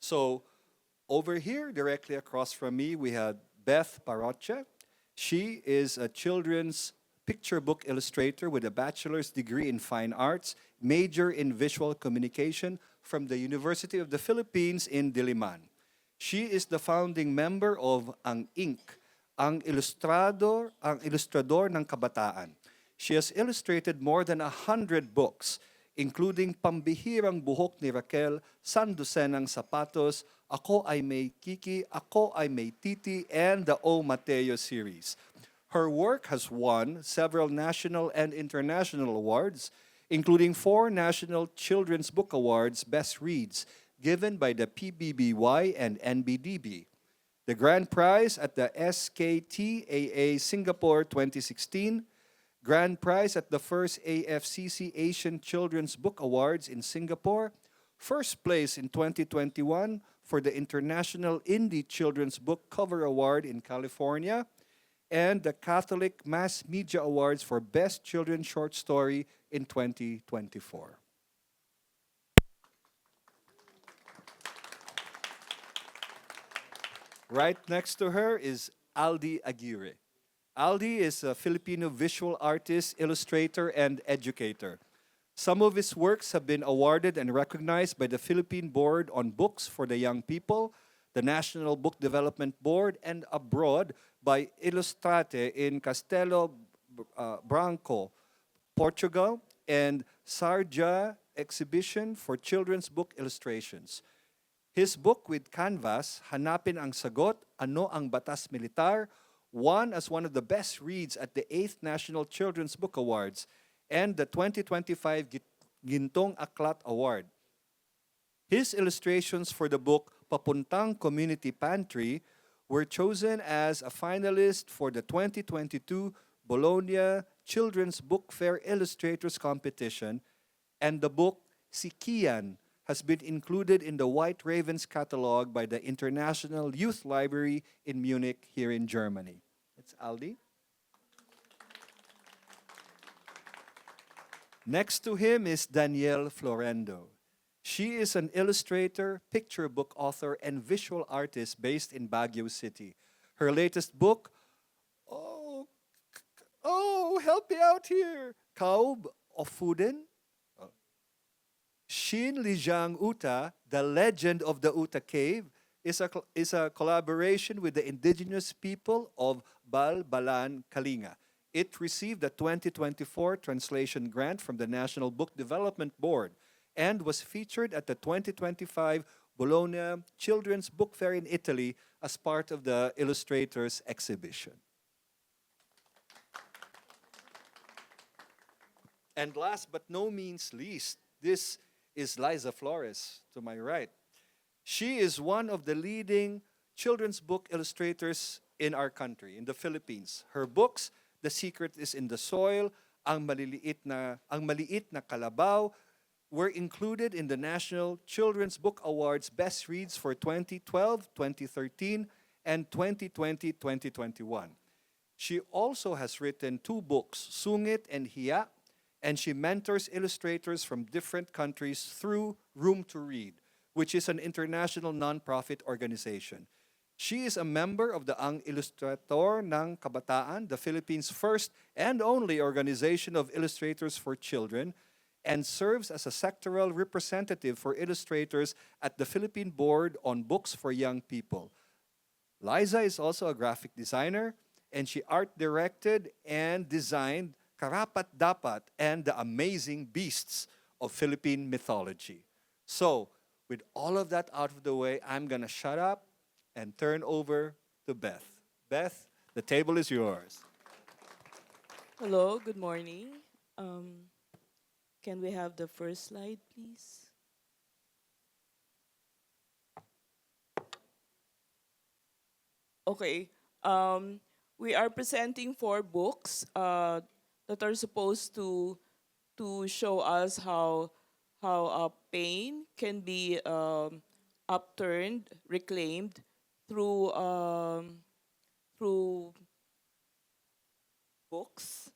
So over here, directly across from me, we had Beth Parrocha. She is a children's picture book illustrator with a bachelor's degree in fine arts, major in visual communication from the University of the Philippines in Diliman. She is the founding member of Ang Ink, ang ilustrador ng kabataan. She has illustrated more than 100 books, including Pambihirang Buhok ni Raquel, Sandusenang Sapatos, Ako ay May Kiki, Ako ay May Titi, and the O Mateo series. Her work has won several national and international awards, including 4 National Children's Book Awards Best Reads given by the PBBY and NBDB, the grand prize at the SKTAA Singapore 2016, grand prize at the first AFCC Asian Children's Book Awards in Singapore, first place in 2021 for the International Indie Children's Book Cover Award in California, and the Catholic Mass Media Awards for Best Children's Short Story in 2024. Right next to her is Aldy Aguirre. Aldy is a Filipino visual artist, illustrator, and educator. Some of his works have been awarded and recognized by the Philippine Board on Books for the Young People, the National Book Development Board, and abroad by Ilustrate in Castelo Branco, Portugal, and Sarja Exhibition for Children's Book Illustrations. His book with Canvas, Hanapin ang Sagot, Ano ang Batas Militar, won as one of the best reads at the 8th National Children's Book Awards and the 2025 Gintong Aklat Award. His illustrations for the book Papuntang Community Pantry were chosen as a finalist for the 2022 Bologna Children's Book Fair Illustrators Competition, and the book Sikian has been included in the White Ravens catalog by the International Youth Library in Munich here in Germany. It's Aldi. Next to him is Danielle Florendo. She is an illustrator, picture book author, and visual artist based in Baguio City. Her latest book, help me out here, Kaub of Fuden, Shin Lijang Uta, The Legend of the Uta Cave, is a collaboration with the indigenous people of Balbalan, Kalinga. It received a 2024 translation grant from the National Book Development Board and was featured at the 2025 Bologna Children's Book Fair in Italy as part of the Illustrators exhibition. And last but no means least, this is Liza Flores to my right. She is one of the leading children's book illustrators in our country, in the Philippines. Her books, The Secret is in the Soil, Ang Maliit na Kalabaw, were included in the National Children's Book Awards Best Reads for 2012, 2013, and 2020-2021. She also has written 2 books, Sungit and Hiya, and she mentors illustrators from different countries through Room to Read, which is an international nonprofit organization. She is a member of the Ang Ilustrator ng Kabataan, the Philippines' first and only organization of illustrators for children, and serves as a sectoral representative for illustrators at the Philippine Board on Books for Young People. Liza is also a graphic designer, and she art directed and designed Karapat Dapat and the Amazing Beasts of Philippine mythology. So, with all of that out of the way, I'm going to shut up and turn over to Beth. Beth, the table is yours. Hello, good morning. Um, can we have the first slide, please? Okay. We are presenting 4 books that are supposed to show us how pain can be upturned, reclaimed through books,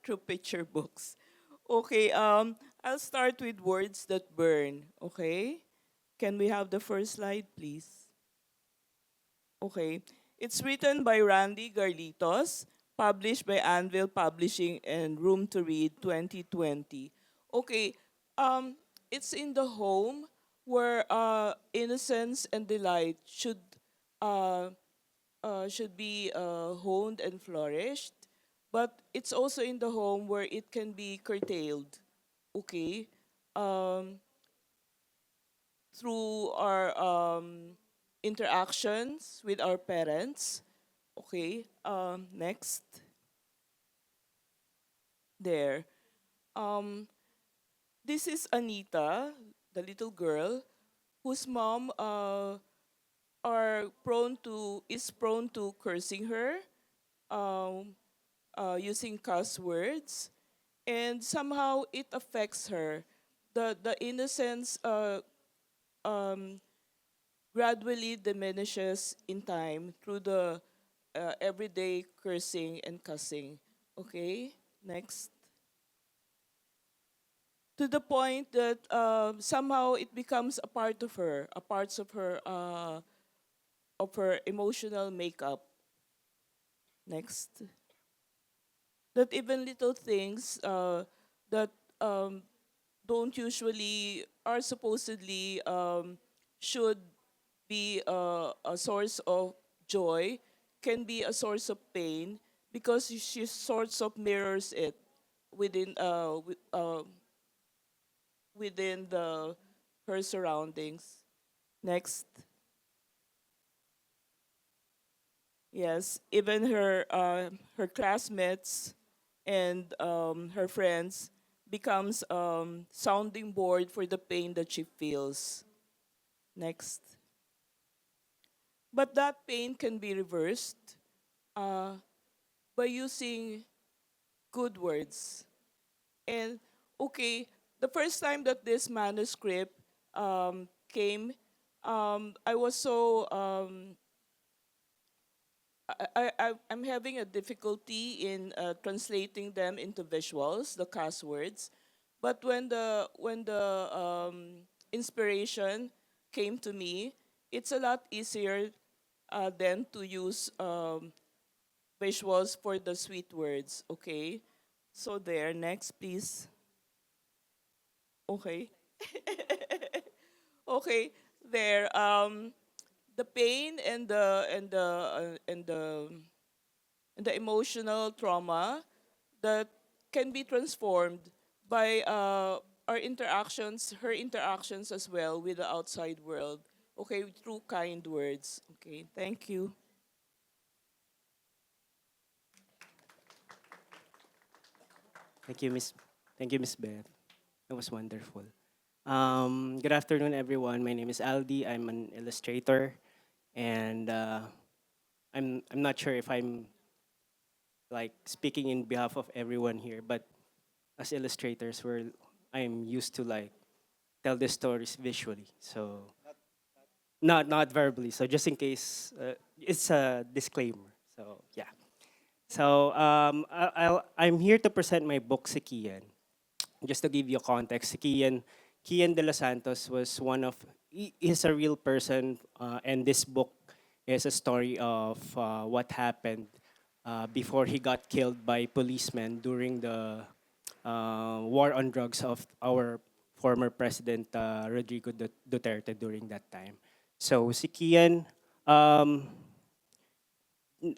through picture books. Okay. I'll start with Words That Burn. Okay. Can we have the first slide, please? Okay. It's written by Randy Garlitos, published by Anvil Publishing and Room to Read 2020. Okay. Um, it's in the home where innocence and delight uh, should be honed and flourished, but it's also in the home where it can be curtailed. Okay. Um, through our interactions with our parents. Okay, next. There. Um, this is Anita, the little girl, whose mom is prone to cursing her, um, using cuss words, and somehow it affects her. The innocence um, gradually diminishes in time through the everyday cursing and cussing. Okay, next. To the point that somehow it becomes a part of her, a parts of her emotional makeup. Next. That even little things that um, don't usually are supposedly should be a source of joy can be a source of pain because she sorts of mirrors it within within the her surroundings. Next. Yes, even her classmates and her friends becomes sounding board for the pain that she feels. Next. But that pain can be reversed uh, by using good words. And okay, the first time that this manuscript came, I was so I'm having a difficulty in translating them into visuals, the cuss words. But when the inspiration came to me, it's a lot easier than to use visuals for the sweet words. Okay, so there. Next, please. Okay. Okay, there. The pain and the emotional trauma that can be transformed by our interactions, her interactions as well with the outside world. Okay, through kind words. Okay, thank you. Thank you, Miss. Thank you, Miss Beth. That was wonderful. Good afternoon, everyone. My name is Aldy. I'm an illustrator, and I'm not sure if I'm like speaking in behalf of everyone here, but as illustrators, I'm used to like tell the stories visually, so not verbally. So just in case, it's a disclaimer. So yeah. So I'm here to present my book, Sikian. Just to give you context, Kian de los Santos was he's a real person, and this book is a story of what happened before he got killed by policemen during the war on drugs of our former President Rodrigo Duterte during that time. So si Kian, um,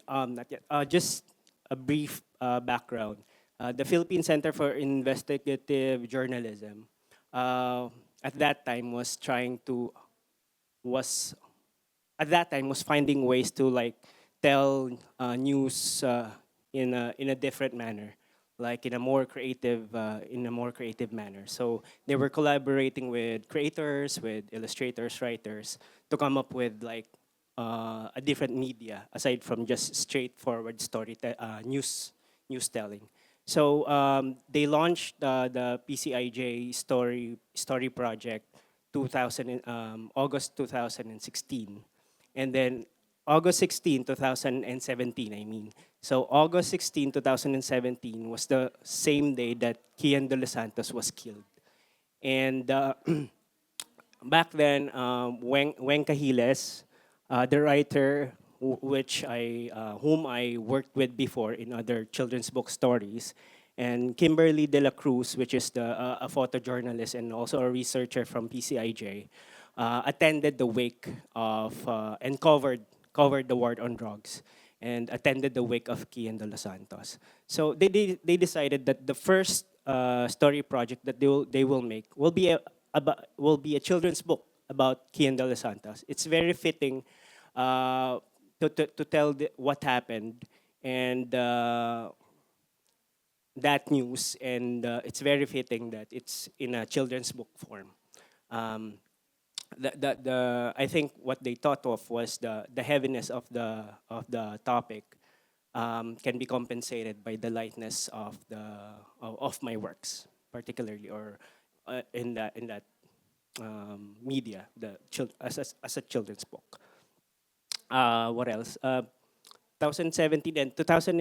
not yet. Just a brief background. The Philippine Center for Investigative Journalism at that time was was finding ways to like tell news in a different manner, like in a more creative manner. So they were collaborating with creators, with illustrators, writers to come up with like a different media aside from just straightforward news telling. So they launched the PCIJ story project August 2016, and then August 16, 2017. I mean, so August 16, 2017 was the same day that Kian de los Santos was killed, and back then, Wen Cahiles, the writer whom I worked with before in other children's book stories, and Kimberly De La Cruz, which is a photojournalist and also a researcher from PCIJ, attended the wake of and covered the war on drugs and attended the wake of Kian de los Santos. So they decided that the first story project that they will make will be a children's book about Kian de los Santos. It's very fitting to tell what happened and that news, and it's very fitting that it's in a children's book form. Um, I think what they thought of was the heaviness of the topic can be compensated by the lightness of my works, particularly or in that media, as a children's book. What else? 2017 and 2000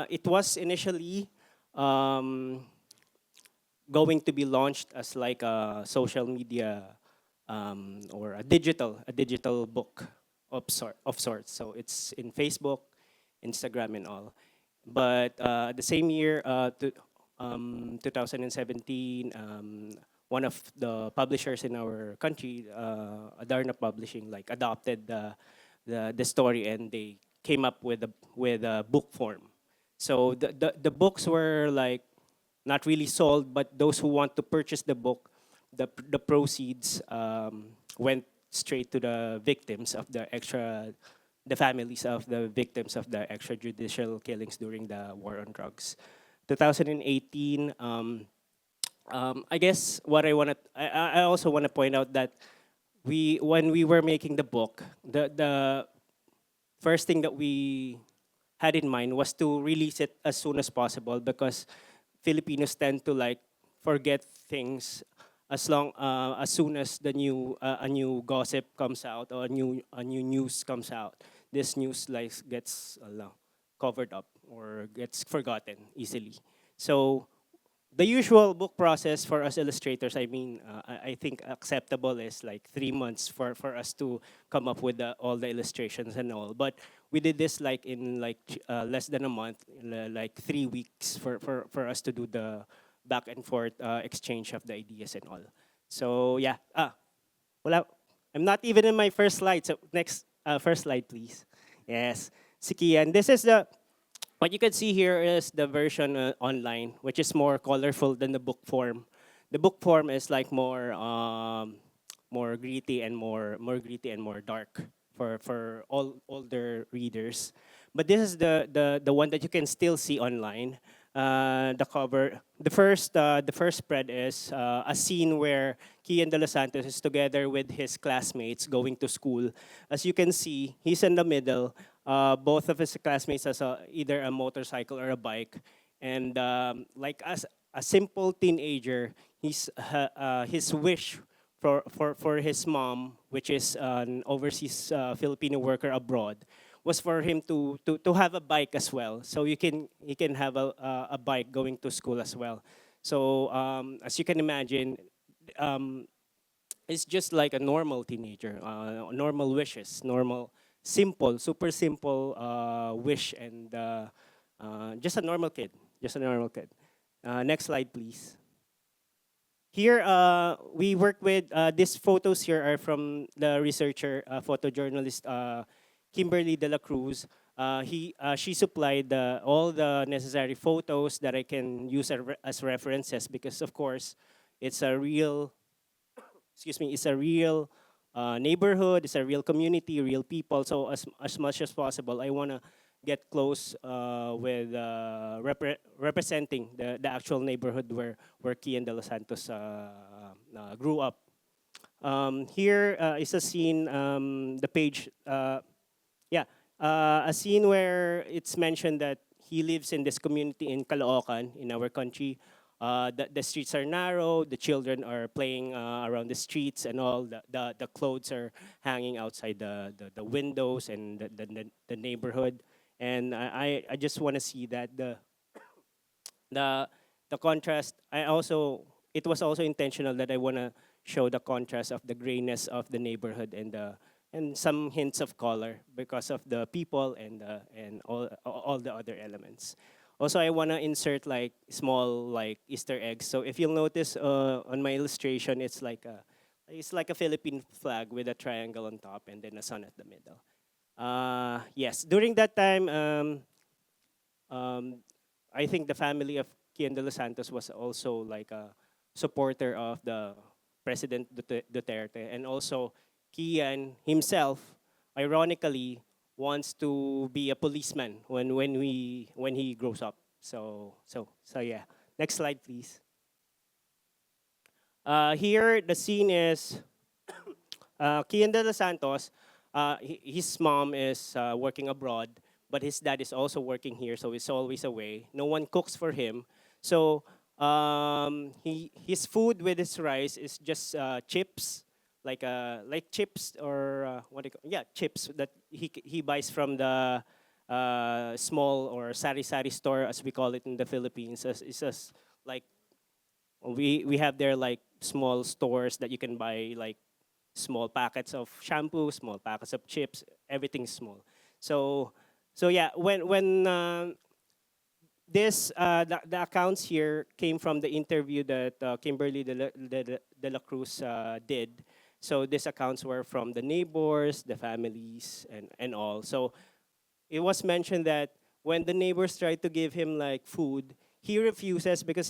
it was initially um, going to be launched as like a social media or a digital book of sorts. So it's in Facebook, Instagram, and all. But the same year, 2017, one of the publishers in our country, Adarna Publishing, like adopted the story, and they came up with a book form. So the books were like not really sold, but those who want to purchase the book, the proceeds went straight to the families of the victims of the extrajudicial killings during the war on drugs. 2018, I guess what I also want to point out that when we were making the book, the first thing that we had in mind was to release it as soon as possible, because Filipinos tend to like forget things as soon as a new gossip comes out or a new news comes out. This news like gets covered up or gets forgotten easily. So the usual book process for us illustrators, I mean, I think acceptable is like 3 months for us to come up with all the illustrations and all. But we did this like in like less than a month, like 3 weeks for us to do the back and forth exchange of the ideas and all. So yeah, wala, I'm not even in my first slide. So next, first slide, please. Yes, Sikian. This is what you can see here is the version online, which is more colorful than the book form. The book form is like more gritty and more dark for all older readers. But this is the one that you can still see online. The cover, the first spread is a scene where Kian de los Santos is together with his classmates going to school. As you can see, he's in the middle. Both of his classmates has either a motorcycle or a bike, and like as a simple teenager, his wish for his mom, which is an overseas Filipino worker abroad, was for him to have a bike as well. So he can have a bike going to school as well. So as you can imagine, um, it's just like a normal teenager, normal wishes, normal, simple, super simple wish, and just a normal kid, just a normal kid. Next slide, please. Here, we work with, these photos here are from the researcher, photojournalist Kimberly De La Cruz. She supplied all the necessary photos that I can use as references, because of course, it's a real, excuse me, it's a real neighborhood, it's a real community, real people. So as much as possible, I want to get close with representing the actual neighborhood where Kian de los Santos grew up. Here is a scene, the page, yeah, a scene where it's mentioned that he lives in this community in Caloocan, in our country. The streets are narrow, the children are playing around the streets and all, the clothes are hanging outside the windows and the neighborhood. And I just want to see that the contrast. I also, it was also intentional that I want to show the contrast of the grayness of the neighborhood and some hints of color because of the people and all the other elements. Also, I want to insert like small like Easter eggs. So if you'll notice on my illustration, it's like a Philippine flag with a triangle on top and then a sun at the middle. Yes, during that time, um, I think the family of Kian de los Santos was also like a supporter of the President Duterte, and also Kian himself, ironically, wants to be a policeman when he grows up. So yeah. Next slide, please. Here the scene is Kian de los Santos. His mom is working abroad, but his dad is also working here, so he's always away. No one cooks for him, so his food with his rice is just chips, like chips or what do you call, yeah, chips that he buys from the small or sari-sari store, as we call it in the Philippines. It's just like we have there like small stores that you can buy like small packets of shampoo, small packets of chips, everything's small. So so yeah, when the accounts here came from the interview that Kimberly de la Cruz did. So these accounts were from the neighbors, the families, and all. So it was mentioned that when the neighbors try to give him like food, he refuses because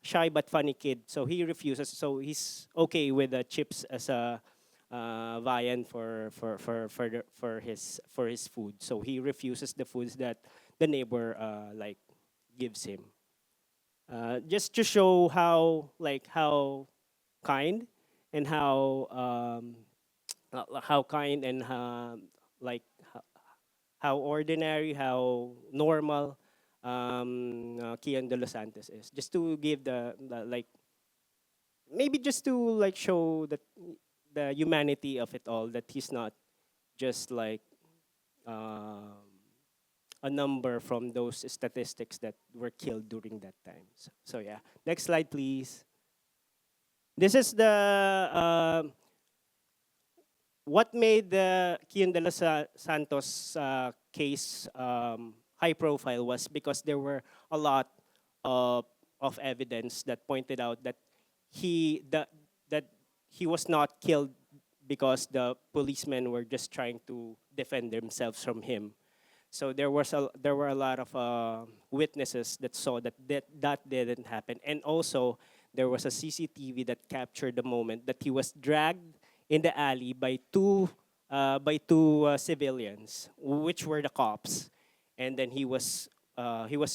shy but funny kid. So he refuses. So he's okay with the chips as a viand for his food. So he refuses the foods that the neighbor like gives him. Just to show how kind and how kind and like how ordinary, how normal Kian de los Santos is. Just to give the like maybe just to like show that the humanity of it all, that he's not just like a number from those statistics that were killed during that time. So yeah, next slide, please. This is the what made the Kian de los Santos case high profile was because there were a lot of evidence that pointed out that that he was not killed because the policemen were just trying to defend themselves from him. So there were a lot of witnesses that saw that didn't happen, and also there was a CCTV that captured the moment that he was dragged in the alley by two civilians, which were the cops, and then he was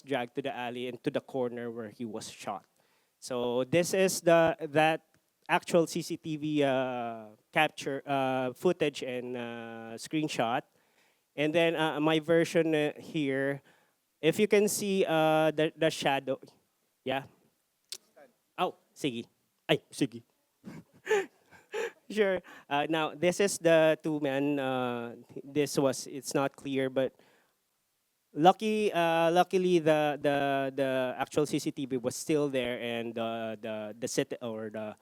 dragged to the alley and to the corner where he was shot. So this is that actual CCTV capture footage and screenshot. And then my version here, if you can see the shadow, yeah. Oh, sige. Ay, sige. Sure. Now this is the two men. It's not clear, but luckily the actual CCTV was still there, and the set or the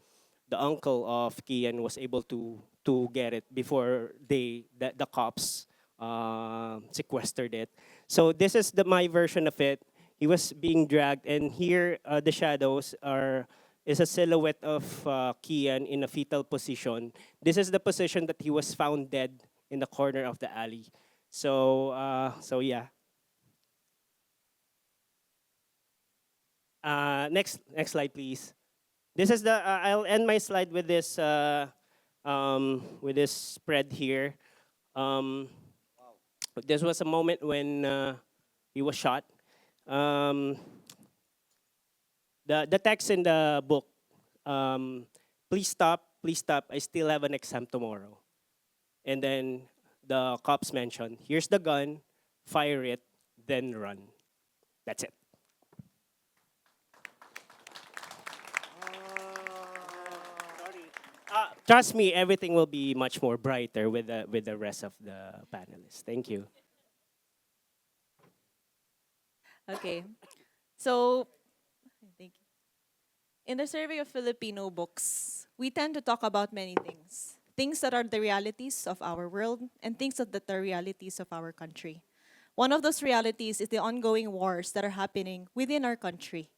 uncle of Kian was able to get it before the cops sequestered it. So this is my version of it. He was being dragged, and here the shadows is a silhouette of Kian in a fetal position. This is the position that he was found dead in the corner of the alley. So yeah. Next slide, please. This is I'll end my slide with this spread here. This was a moment when he was shot. The text in the book, please stop, I still have an exam tomorrow. And then the cops mentioned, here's the gun, fire it, then run. That's it. Trust me, everything will be much more brighter with the rest of the panelists. Thank you. Okay. So In the survey of Filipino books, we tend to talk about many things. Things that are the realities of our world and things that are realities of our country. One of those realities is the ongoing wars that are happening within our country.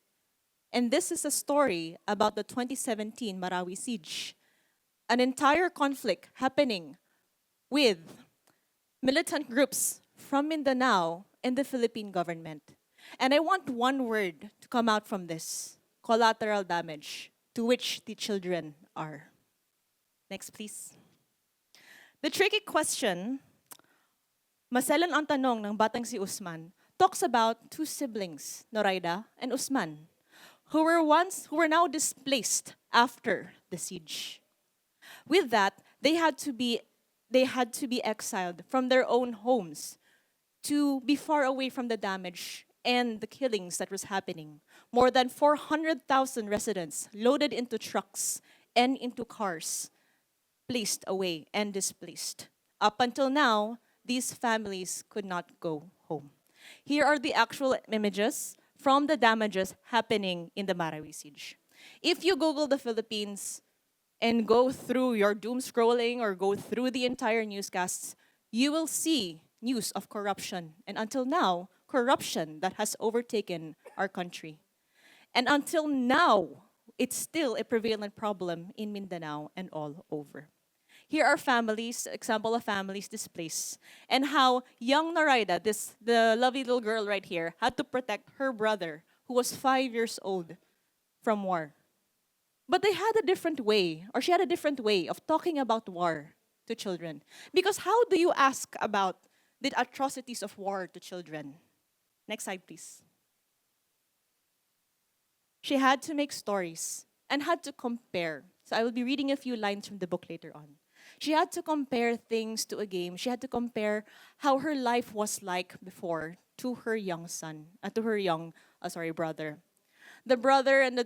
And this is a story about the 2017 Marawi siege, an entire conflict happening with militant groups from Mindanao and the Philippine government. And I want one word to come out from this: collateral damage, to which the children are. Next, please. The tricky question, maselan ang tanong ng batang si Usman, talks about two siblings, Noraida and Usman, who were now displaced after the siege. With that, they had to be exiled from their own homes to be far away from the damage and the killings that was happening. More than 400,000 residents loaded into trucks and into cars, placed away and displaced. Up until now, these families could not go home. Here are the actual images from the damages happening in the Marawi siege. If you Google the Philippines and go through your doom scrolling or go through the entire newscasts, you will see news of corruption. And until now, corruption that has overtaken our country. And until now, it's still a prevalent problem in Mindanao and all over. Here are families, example of families displaced, and how young Noraida, the lovely little girl right here, had to protect her brother, who was 5 years old, from war. But they had a different way, or she had a different way of talking about war to children. Because how do you ask about the atrocities of war to children? Next slide, please. She had to make stories and had to compare. So I will be reading a few lines from the book later on. She had to compare things to a game. She had to compare how her life was like before to her young son, to her young, brother. The brother and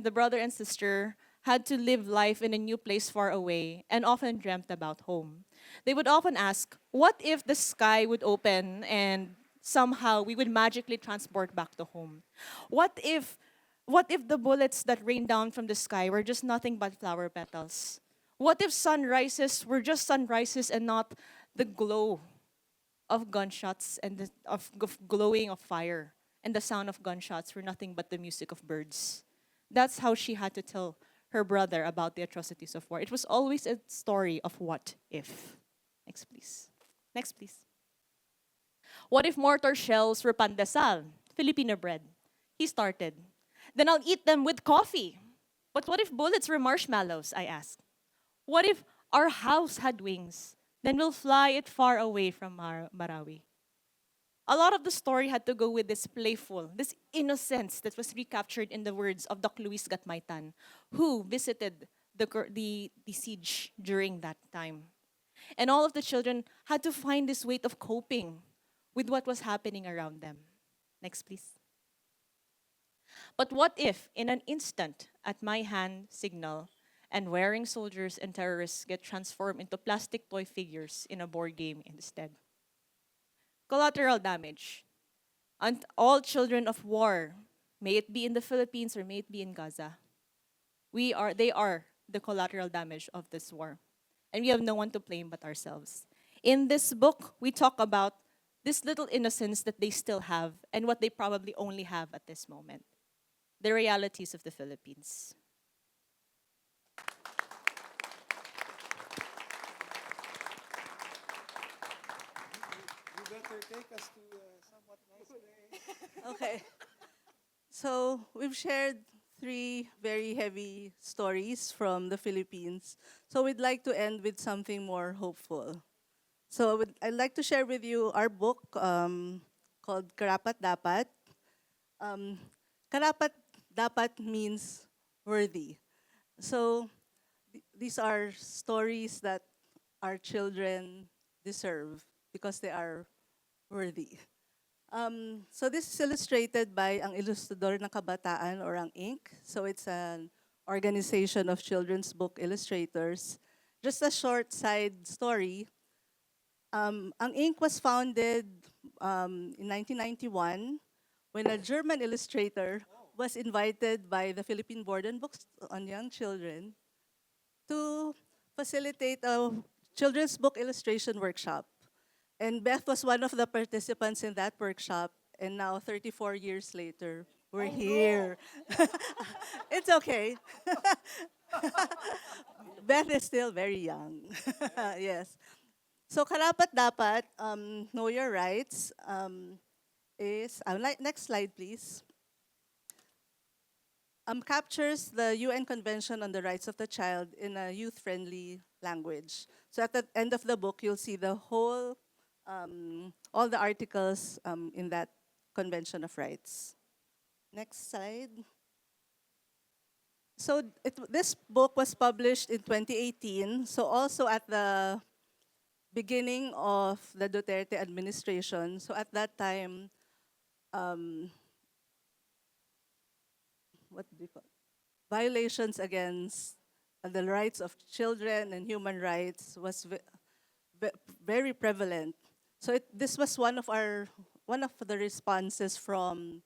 the brother and sister had to live life in a new place far away and often dreamt about home. They would often ask, what if the sky would open and somehow we would magically transport back to home? What if the bullets that rain down from the sky were just nothing but flower petals? What if sunrises were just sunrises and not the glow of gunshots and of glowing of fire, and the sound of gunshots were nothing but the music of birds? That's how she had to tell her brother about the atrocities of war. It was always a story of what if. Next, please. Next, please. What if mortar shells were pandesal, Filipino bread? He started. Then I'll eat them with coffee. But what if bullets were marshmallows? I asked. What if our house had wings? Then we'll fly it far away from Marawi. A lot of the story had to go with this playful, this innocence that was recaptured in the words of Doc Luis Gatmaitan, who visited the siege during that time. And all of the children had to find this way of coping with what was happening around them. Next, please. But what if, in an instant, at my hand signal, and wearing soldiers and terrorists get transformed into plastic toy figures in a board game instead? Collateral damage. And all children of war, may it be in the Philippines or may it be in Gaza, they are the collateral damage of this war. And we have no one to blame but ourselves. In this book, we talk about this little innocence that they still have and what they probably only have at this moment. The realities of the Philippines. You better take us to a somewhat nice place. Okay. So we've shared three very heavy stories from the Philippines. So we'd like to end with something more hopeful. So I'd like to share with you our book called Karapat Dapat. Karapat Dapat means worthy. So these are stories that our children deserve because they are worthy. So this is illustrated by ang Ilustrador ng Kabataan or ang Inc. So it's an organization of children's book illustrators. Just a short side story. Ang Inc. was founded in 1991 when a German illustrator was invited by the Philippine Board and Books on Young Children to facilitate a children's book illustration workshop. And Beth was one of the participants in that workshop. And now, 34 years later, we're here. It's okay. Beth is still very young. Yes. So, karapat dapat, know your rights, is, next slide, please. Captures the UN Convention on the Rights of the Child in a youth-friendly language. So at the end of the book, you'll see the whole, all the articles in that Convention of Rights. Next slide. So this book was published in 2018. So also at the beginning of the Duterte administration. So at that time, what do you call it? Violations against the rights of children and human rights was very prevalent. So this was one of the responses from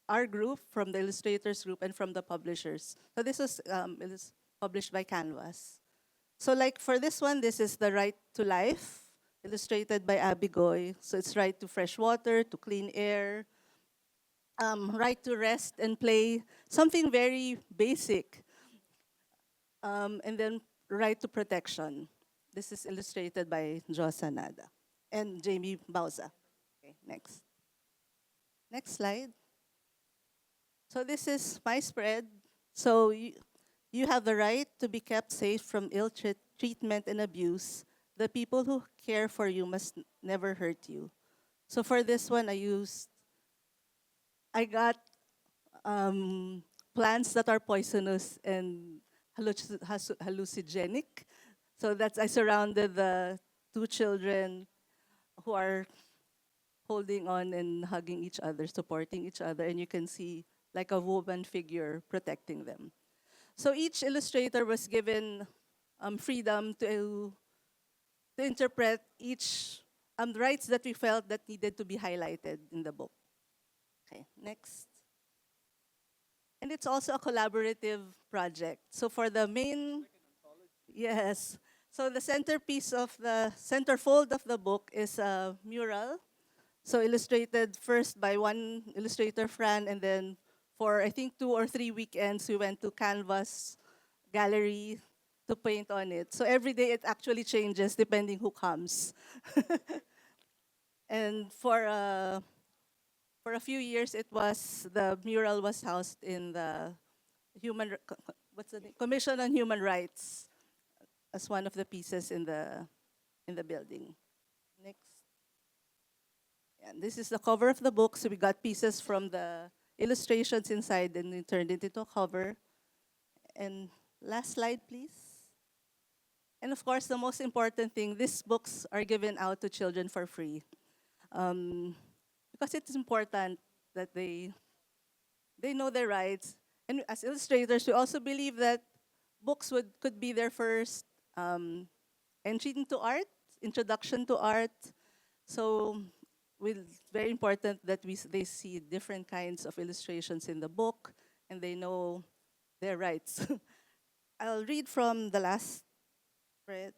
our group, from the illustrators group, and from the publishers. So this was it is published by Canvas. So like for this one, this is The Right to Life, illustrated by Abigoy. So it's right to fresh water, to clean air, right to rest and play, something very basic. And then right to protection. This is illustrated by Jo Sanada and Jamie Bauza. Okay, next. Next slide. So this is my spread. So you have the right to be kept safe from ill treatment and abuse. The people who care for you must never hurt you. So for this one, I got plants that are poisonous and hallucinogenic. So I surrounded the two children who are holding on and hugging each other, supporting each other, and you can see like a woman figure protecting them. So each illustrator was given freedom to interpret each rights that we felt that needed to be highlighted in the book. Okay, next. And it's also a collaborative project. So for the main, yes. So the centerpiece of the centerfold of the book is a mural. So illustrated first by one illustrator, Fran, and then for I think 2 or 3 weekends, we went to Canvas Gallery to paint on it. So every day it actually changes depending who comes. And for a few years, the mural was housed in the Commission on Human Rights as one of the pieces in the building. Next. And this is the cover of the book. So we got pieces from the illustrations inside and we turned it into a cover. And last slide, please. And of course, the most important thing, these books are given out to children for free. Because it's important that they know their rights. And as illustrators, we also believe that books could be their first entry into art, introduction to art. So it's very important that they see different kinds of illustrations in the book and they know their rights. I'll read from the last spread.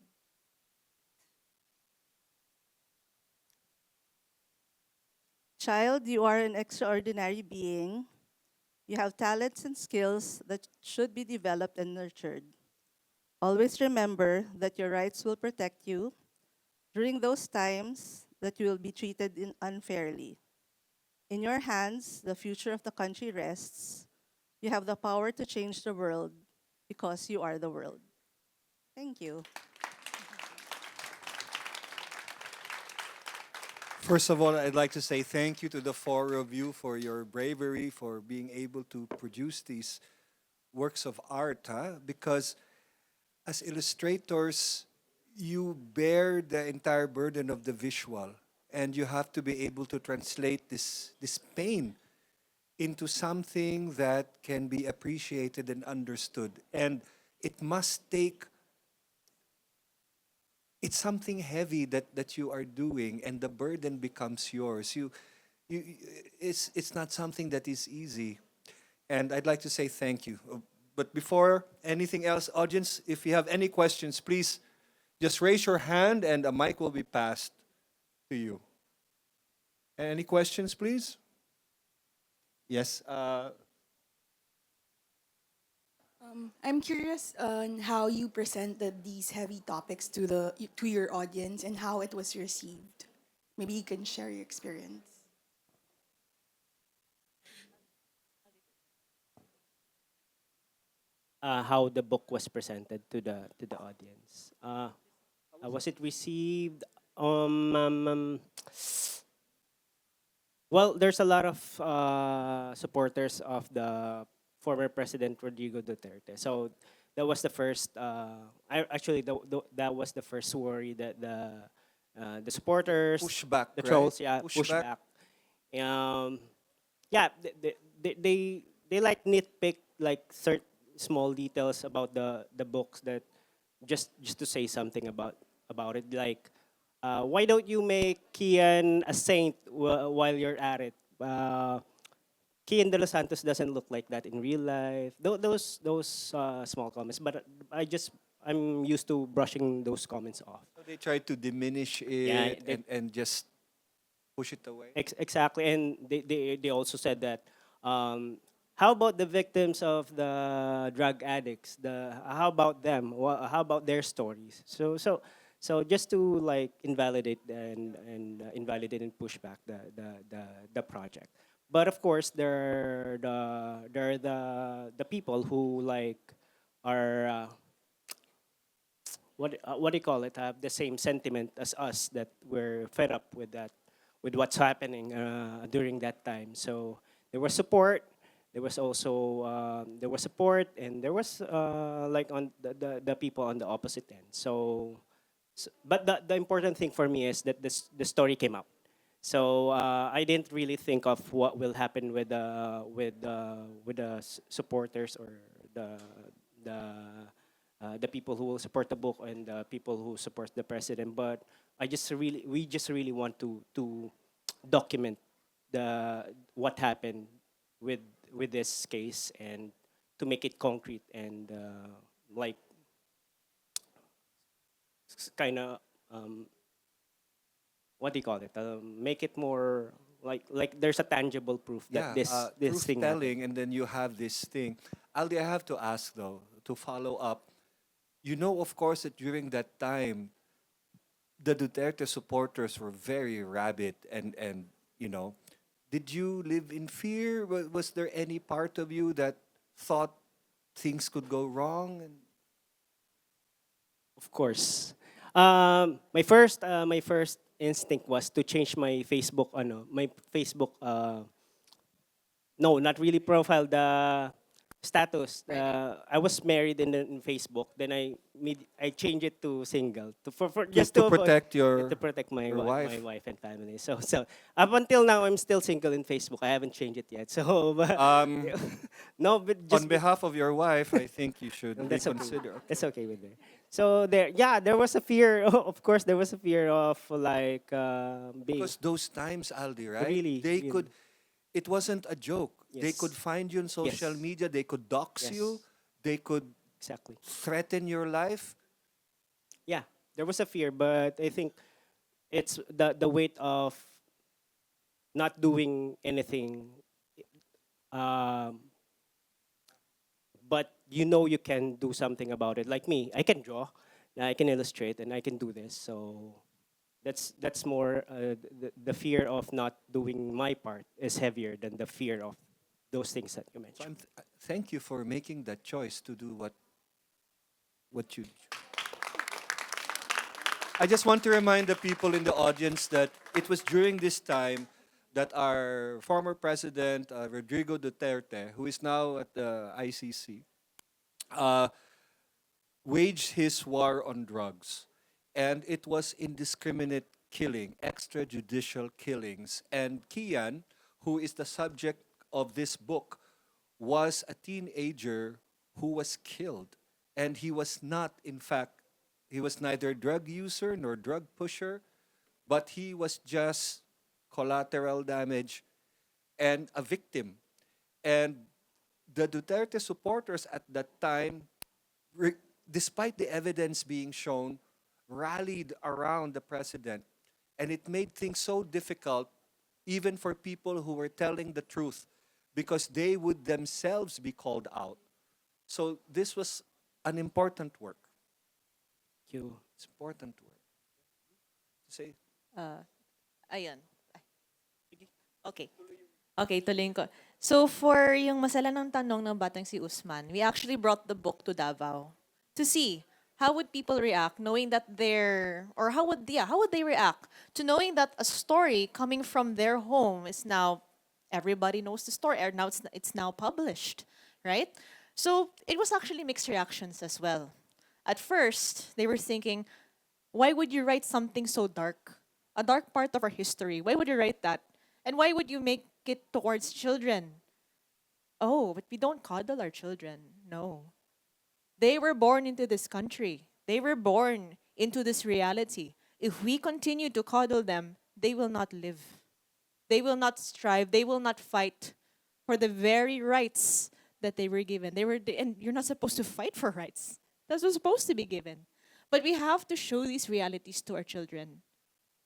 Child, you are an extraordinary being. You have talents and skills that should be developed and nurtured. Always remember that your rights will protect you during those times that you will be treated unfairly. In your hands, the future of the country rests. You have the power to change the world because you are the world. Thank you. First of all, I'd like to say thank you to the four of you for your bravery, for being able to produce these works of art, because as illustrators, you bear the entire burden of the visual, and you have to be able to translate this pain into something that can be appreciated and understood. And it must take, it's something heavy that you are doing, and the burden becomes yours. It's not something that is easy. And I'd like to say thank you. But before anything else, audience, if you have any questions, please just raise your hand and a mic will be passed to you. Any questions, please? Yes. I'm curious on how you presented these heavy topics to your audience and how it was received. Maybe you can share your experience. How the book was presented to the audience. How was it received? Um, um, um, well, there's a lot of supporters of the former President Rodrigo Duterte. So that was the first. That was the first worry that the supporters, Pushback, the right? trolls, yeah, Pushback. pushback. Um, yeah, they like nitpick like certain small details about the books that just to say something about it. Like, why don't you make Kian a saint while you're at it? Kian de los Santos doesn't look like that in real life. Those small comments, but I'm used to brushing those comments off. So they try to diminish Yeah, it and just push it away. Exactly, and they also said that. How about the victims of the drug addicts? How about them? How about their stories? So just to like invalidate invalidate and push back the project. But of course, there are the people who like are what do you call it? Have the same sentiment as us, that we're fed up with that, with what's happening during that time. So there was support. There was also there was support, and there was like on the people on the opposite end. But the important thing for me is that the story came out. So I didn't really think of what will happen with the supporters, or the the people who will support the book and the people who support the president. But we just really want to document the what happened with this case, and to make it concrete, and like kind of what do you call it? Make it more like there's a tangible proof that Yeah, this truth thing happened. telling, and then you have this thing. Aldi, I have to ask though, to follow up. You know, of course, that during that time, the Duterte supporters were very rabid, and you know, did you live in fear? Was there any part of you that thought things could go wrong? And Of course. My first instinct was to change my Facebook no, not really profile, the status. I was married in Facebook. Then I changed it to single for just to to avoid, protect to protect your my wife. wife and family. So up until now, I'm still single in Facebook. I haven't changed it yet. So but, Um, no, but on just behalf of your wife, I think you should no, that's okay. reconsider. Okay. That's okay with me. So there was a fear. Of course, there was a fear of like being Because those times, Aldi, right? really. They really- could. It wasn't a joke. They Yes. could find you on social Yes. media. They could dox Yes. you. They could Exactly. threaten your life. Yeah, there was a fear, but I think it's the weight of not doing anything. Um, but you can do something about it. Like me, I can draw, I can illustrate, and I can do this. So that's more the fear of not doing my part is heavier than the fear of those things that you So mentioned. thank you for making that choice to do what you. I just want to remind the people in the audience that it was during this time that our former president, Rodrigo Duterte, who is now at the ICC, uh, waged his war on drugs. And it was indiscriminate killing, extrajudicial killings. And Kian, who is the subject of this book, was a teenager who was killed. And he was not, in fact, he was neither a drug user nor drug pusher, but he was just collateral damage and a victim. And the Duterte supporters at that time, despite the evidence being shown, rallied around the president. And it made things so difficult, even for people who were telling the truth, because they would themselves be called out. So this was an important work. Thank you. It's important work. Say, Ayun. Okay. Okay, tuloy ko. So for yung masala ng tanong ng batang si Usman, we actually brought the book to Davao to see how would people react knowing that they're, or how would they react to knowing that a story coming from their home is now, everybody knows the story, or now it's now published, right? So it was actually mixed reactions as well. At first, they were thinking, why would you write something so dark? A dark part of our history. Why would you write that? And why would you make it towards children? Oh, but we don't coddle our children. No. They were born into this country. They were born into this reality. If we continue to coddle them, they will not live. They will not strive. They will not fight for the very rights that they were given. And you're not supposed to fight for rights. That's what's supposed to be given. But we have to show these realities to our children.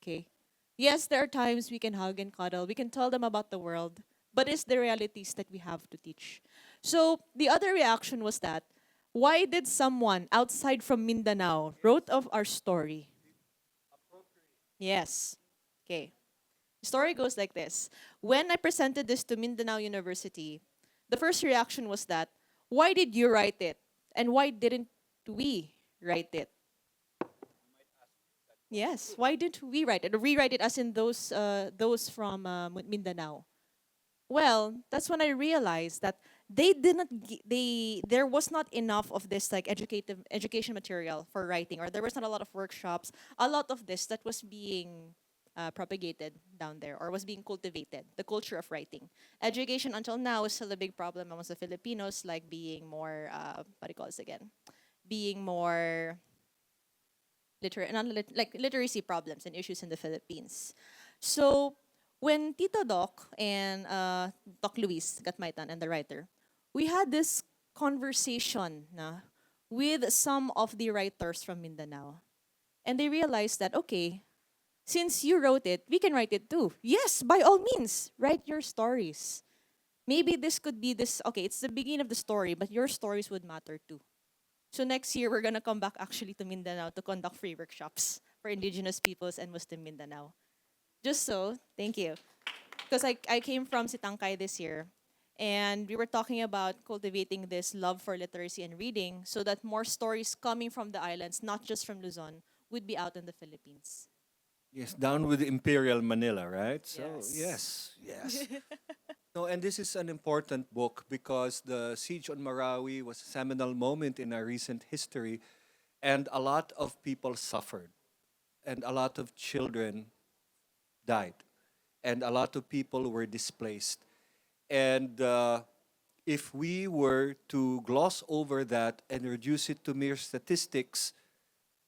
Okay? Yes, there are times we can hug and cuddle. We can tell them about the world. But it's the realities that we have to teach. So the other reaction was that, why did someone outside from Mindanao wrote of our story? Yes. Okay. The story goes like this. When I presented this to Mindanao University, the first reaction was that, why did you write it? And why didn't we write it? Yes. Why didn't we write it? Or rewrite it as in those from Mindanao. Well, that's when I realized that there was not enough of this like education material for writing, or there was not a lot of workshops, a lot of this that was being propagated down there, or was being cultivated, the culture of writing. Education until now is still a big problem amongst the Filipinos, like being more, what do you call this again? Being more literacy problems and issues in the Philippines. So when Tito Doc and Doc Luis Gatmaitan and the writer, we had this conversation with some of the writers from Mindanao. And they realized that, okay, since you wrote it, we can write it too. Yes, by all means, write your stories. Maybe this could be this, okay, it's the beginning of the story, but your stories would matter too. So next year, we're gonna come back actually to Mindanao to conduct free workshops for indigenous peoples and Muslim Mindanao. Just so, thank you. Because I came from Sitangkay this year, and we were talking about cultivating this love for literacy and reading so that more stories coming from the islands, not just from Luzon, would be out in the Philippines. yes, down with Imperial Manila, right? So, Yes. yes. No, and this is an important book because the siege on Marawi was a seminal moment in our recent history, and a lot of people suffered, and a lot of children died, and a lot of people were displaced. And if we were to gloss over that and reduce it to mere statistics,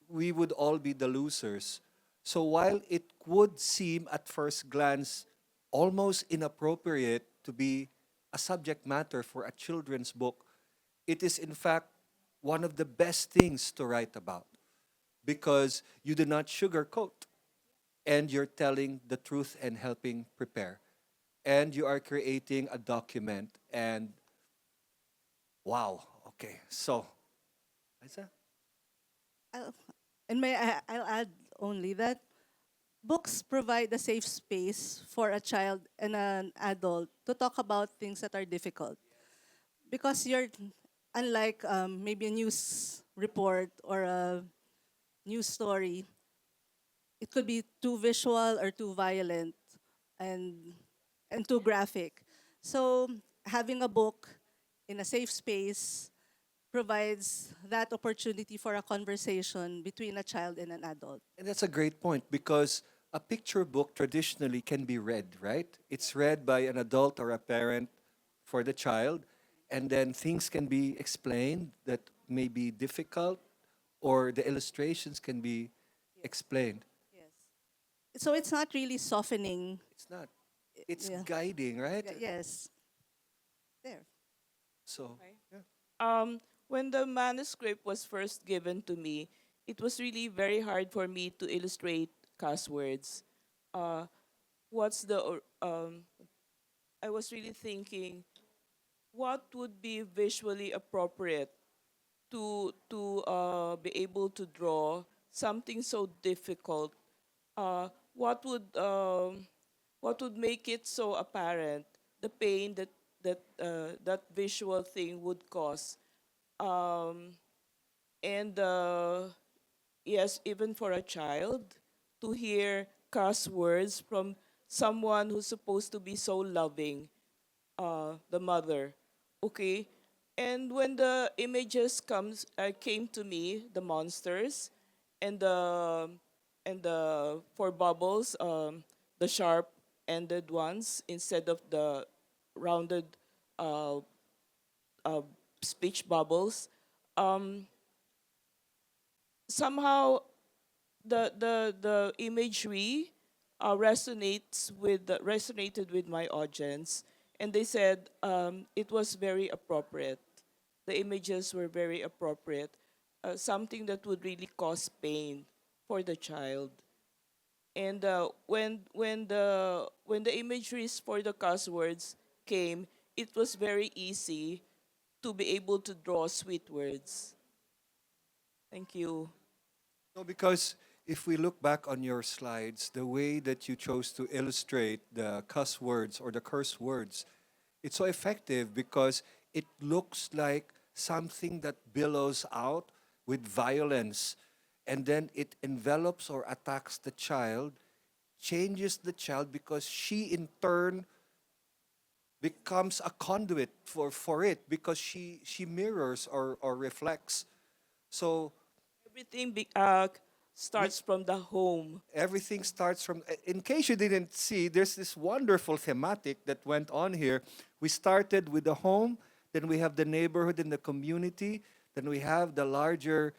we would all be the losers. So while it would seem at first glance almost inappropriate to be a subject matter for a children's book, it is in fact one of the best things to write about because you do not sugarcoat and you're telling the truth and helping prepare. And you are creating a document and wow, okay. So, Liza? I'll, I'll add only that books provide a safe space for a child and an adult to talk about things that are difficult. Because you're, unlike maybe a news report or a news story, it could be too visual or too violent and, and too graphic. So having a book in a safe space provides that opportunity for a conversation between a child and an adult. And that's a great point because a picture book traditionally can be read, right? It's read by an adult or a parent for the child, and then things can be explained that may be difficult, or the illustrations can be explained. Yes. So it's not really softening. It's not, it's Yeah. guiding, right? Yes. There. So, Okay. yeah. When the manuscript was first given to me, it was really very hard for me to illustrate cuss words. Uh, what's the I was really thinking what would be visually appropriate to be able to draw something so difficult. Uh, what would um, what would make it so apparent the pain that visual thing would cause, um, and yes, even for a child to hear cuss words from someone who's supposed to be so loving, the mother. Okay, and when the images came to me, the monsters, and the for bubbles, the sharp ended ones instead of the rounded uh, uh, speech bubbles. Um, Somehow the imagery resonated with my audience, and they said it was very appropriate. The images were very appropriate, something that would really cause pain for the child. And when the imageries for the cuss words came, it was very easy to be able to draw sweet words. Thank you. No, because if we look back on your slides, the way that you chose to illustrate the cuss words or the curse words, it's so effective because it looks like something that billows out with violence, and then it envelops or attacks the child, changes the child because she in turn becomes a conduit for it because she mirrors or reflects. So Everything starts from the home. everything starts from, in case you didn't see, there's this wonderful thematic that went on here. We started with the home, then we have the neighborhood and the community, then we have the larger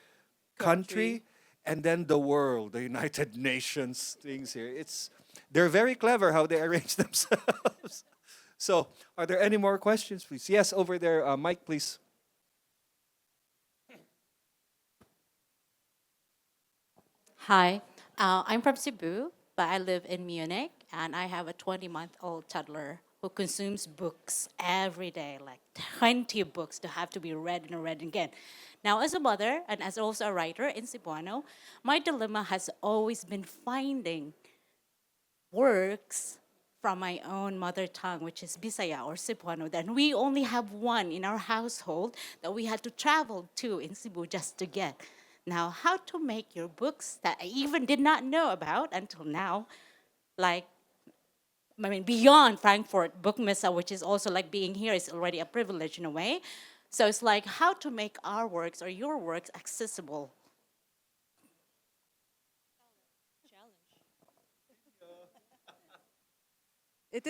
country, Country. and then the world, the United Nations things here. They're very clever how they arrange themselves. So are there any more questions, please? Yes, over there, Mike, please. Hi, I'm from Cebu, but I live in Munich, and I have a 20-month-old toddler who consumes books every day, like 20 books to have to be read and read again. Now, as a mother and as also a writer in Cebuano, my dilemma has always been finding works from my own mother tongue, which is Bisaya or Cebuano. Then we only have one in our household that we had to travel to in Cebu just to get. Now, how to make your books that I even did not know about until now, like, I mean, beyond Frankfurt Book Mesa, which is also like being here is already a privilege in a way. So it's like how to make our works or your works accessible. It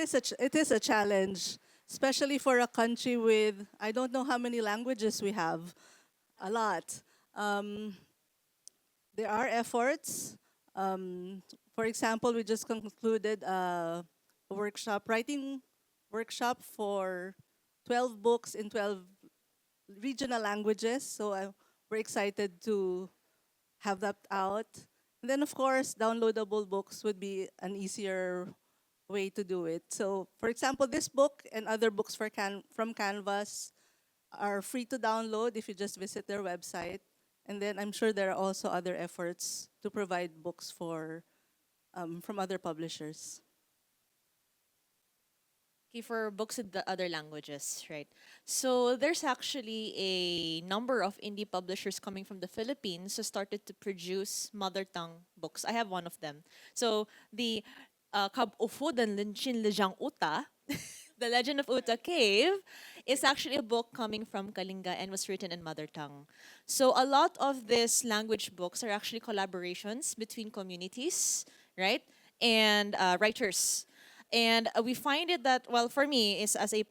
is a challenge, especially for a country with, I don't know how many languages we have, a lot. Um, there are efforts. For example, we just concluded a writing workshop for 12 books in 12 regional languages. So we're excited to have that out. And then, of course, downloadable books would be an easier way to do it. So, for example, this book and other books from Canvas are free to download if you just visit their website. And then I'm sure there are also other efforts to provide books from other publishers. Okay, for books in the other languages, right? So there's actually a number of indie publishers coming from the Philippines who started to produce mother tongue books. I have one of them. So the Kab Ufu dan Linchin Lijang Uta, The Legend of Uta Cave, is actually a book coming from Kalinga and was written in mother tongue. So a lot of these language books are actually collaborations between communities, right? And writers. And we find it that, well, for me, is as a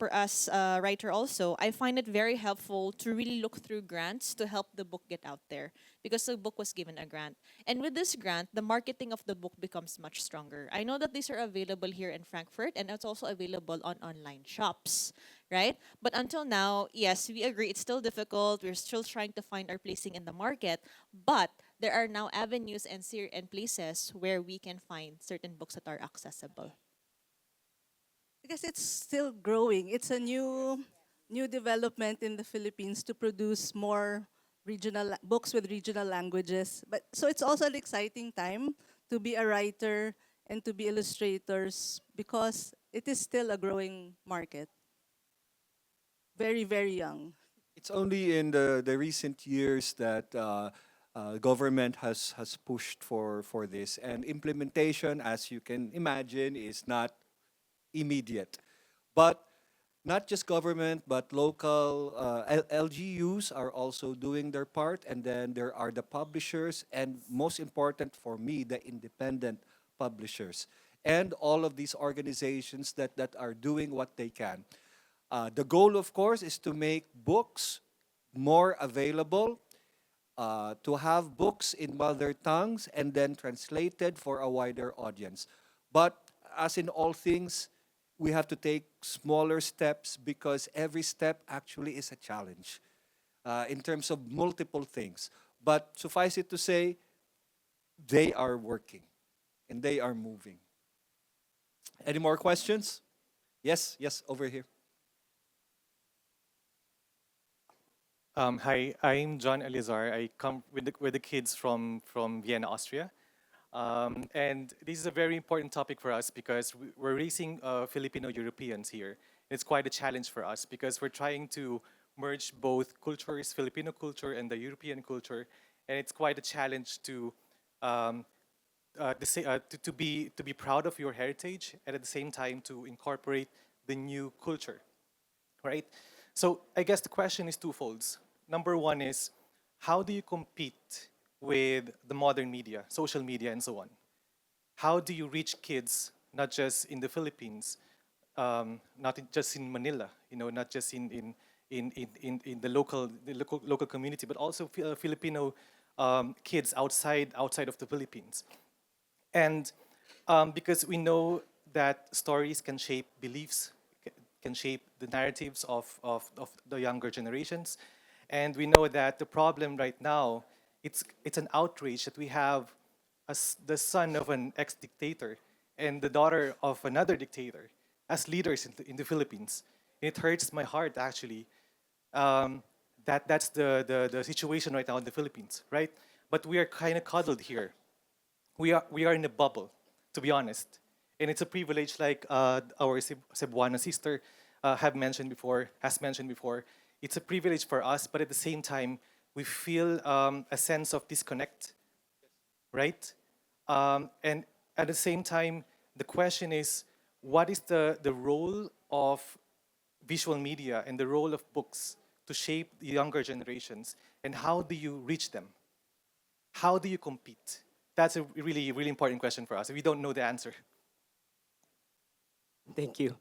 writer also, I find it very helpful to really look through grants to help the book get out there because the book was given a grant. And with this grant, the marketing of the book becomes much stronger. I know that these are available here in Frankfurt and it's also available on online shops, right? But until now, yes, we agree it's still difficult. We're still trying to find our placing in the market, but there are now avenues and and places where we can find certain books that are accessible. I guess it's still growing. It's a new development in the Philippines to produce more books with regional languages. But so it's also an exciting time to be a writer and to be illustrators because it is still a growing market. Very, very young. It's only in the recent years that government has pushed for this, and implementation, as you can imagine, is not immediate. But not just government, but local LGUs are also doing their part, and then there are the publishers, and most important for me, the independent publishers, and all of these organizations that are doing what they can. The goal, of course, is to make books more available, to have books in mother tongues and then translated for a wider audience. But as in all things, we have to take smaller steps because every step actually is a challenge in terms of multiple things. But suffice it to say, they are working and they are moving. Any more questions? Yes, yes, over here. Hi, I'm John Elizar. I come with the kids from Vienna, Austria. And this is a very important topic for us because we're raising Filipino Europeans here. It's quite a challenge for us because we're trying to merge both cultures, Filipino culture and the European culture, and it's quite a challenge um, to be proud of your heritage and at the same time to incorporate the new culture, right? So I guess the question is twofold. Number one is, how do you compete with the modern media, social media, and so on? How do you reach kids, not just in the Philippines, just in Manila, not just in the local community, but also Filipino kids outside of the Philippines? And because we know that stories can shape beliefs, can shape the narratives of the younger generations. And we know that the problem right now, it's an outrage that we have the son of an ex-dictator and the daughter of another dictator as leaders in the Philippines. It hurts my heart, actually, that's the situation right now in the Philippines, right? But we are kind of cuddled here. We are in a bubble, to be honest, and it's a privilege, like our Cebuana sister has mentioned before. It's a privilege for us, but at the same time, we feel a sense of disconnect, right? And at the same time, the question is, what is the role of visual media and the role of books to shape the younger generations, and how do you reach them? How do you compete? That's a really, really important question for us. We don't know the answer. Thank you.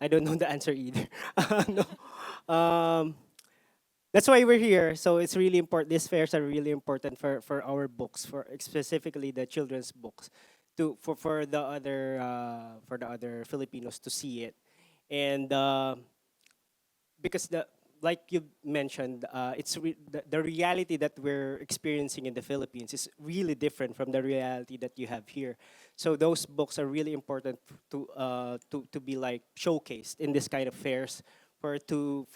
I don't know the answer either. No. That's why we're here. So it's really important. These fairs are really important for our books, for specifically the children's books, for the other Filipinos to see it, and because the like you mentioned, the reality that we're experiencing in the Philippines is really different from the reality that you have here. So those books are really important to be like showcased in this kind of fairs for the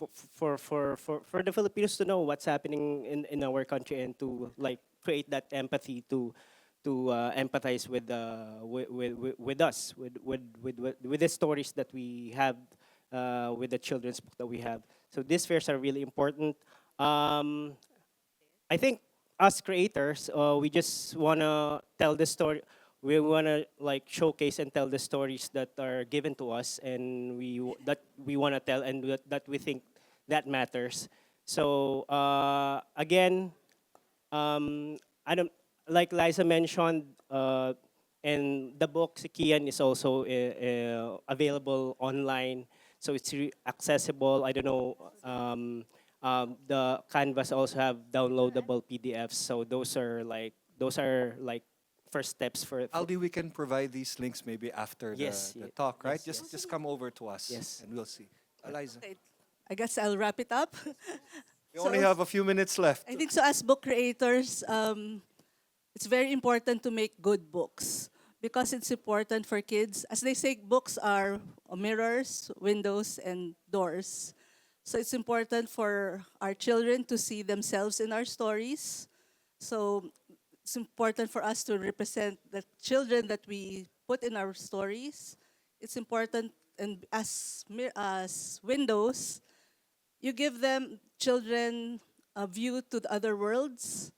Filipinos to know what's happening in our country and to like create that empathy to empathize with us with the stories that we have with the children's book that we have. So these fairs are really important. I think us creators, we just wanna tell the story. We wanna like showcase and tell the stories that are given to us, and that we wanna tell, and that we think that matters. So again, I don't like Liza mentioned, and the book Sikian is also available online, so it's accessible. I don't know. The Canvas also have downloadable PDFs, so those are like first steps for Aldi, we can provide these links maybe after Yes, the talk, right? yes, Just come over to us Yes. and we'll see. Eliza. Okay. I guess I'll wrap it up. We only have a few minutes left. I think so as book creators, it's very important to make good books because it's important for kids. As they say, books are mirrors, windows, and doors. So it's important for our children to see themselves in our stories. So it's important for us to represent the children that we put in our stories. It's important, and as windows, you give them children a view to the other worlds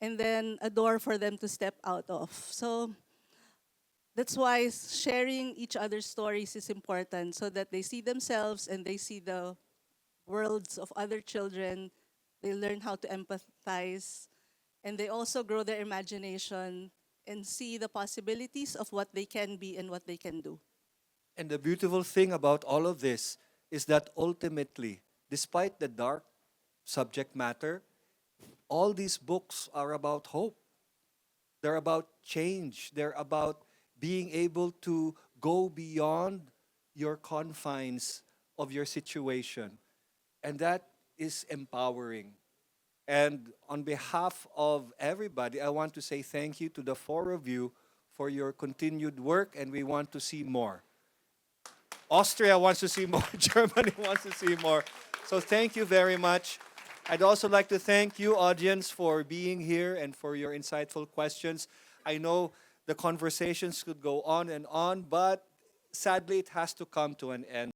and then a door for them to step out of. So that's why sharing each other's stories is important so that they see themselves and they see the worlds of other children. They learn how to empathize and they also grow their imagination and see the possibilities of what they can be and what they can do. And the beautiful thing about all of this is that ultimately, despite the dark subject matter, all these books are about hope. They're about change. They're about being able to go beyond your confines of your situation. And that is empowering. And on behalf of everybody, I want to say thank you to the four of you for your continued work, and we want to see more. Austria wants to see more. Germany wants to see more. So thank you very much. I'd also like to thank you, audience, for being here and for your insightful questions. I know the conversations could go on and on, but sadly, it has to come to an end.